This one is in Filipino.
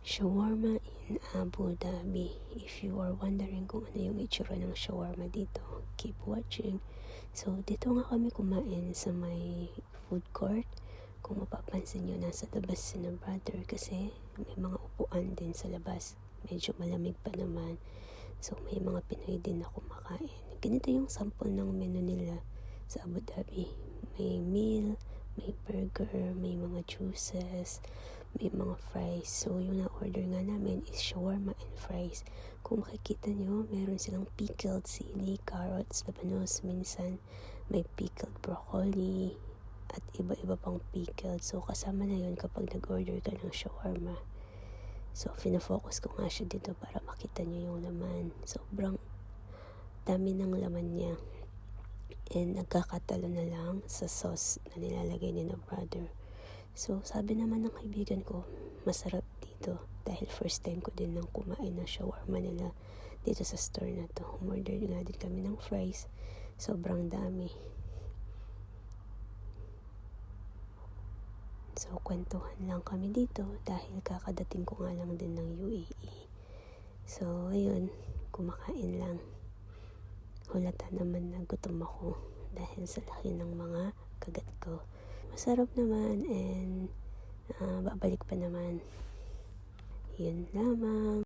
Shawarma in Abu Dhabi. If you are wondering kung ano yung itsura ng shawarma dito, keep watching. So, dito nga kami kumain sa may food court. Kung mapapansin nyo, nasa labas si na brother kasi may mga upuan din sa labas. Medyo malamig pa naman. So, may mga Pinoy din na kumakain. Ganito yung sample ng menu nila sa Abu Dhabi. May meal, may burger, may mga juices, may mga fries. So, yung na-order nga namin is shawarma and fries. Kung makikita nyo, meron silang pickled sili, carrots, labanos, minsan may pickled broccoli, at iba-iba pang pickled. So, kasama na yun kapag nag-order ka ng shawarma. So, fina-focus ko nga siya dito para makita nyo yung laman. Sobrang dami ng laman niya. And nagkakatalo na lang sa sauce na nilalagay ni na brother. So, sabi naman ng kaibigan ko, masarap dito. Dahil first time ko din nang kumain ng shawarma nila dito sa store na to. Umorder nga din kami ng fries. Sobrang dami. So, kwentuhan lang kami dito dahil kakadating ko nga lang din ng UAE. So, ayun, kumakain lang. Hulata naman na gutom ako dahil sa laki ng mga kagat ko. Masarap naman and babalik pa naman. Yun lamang.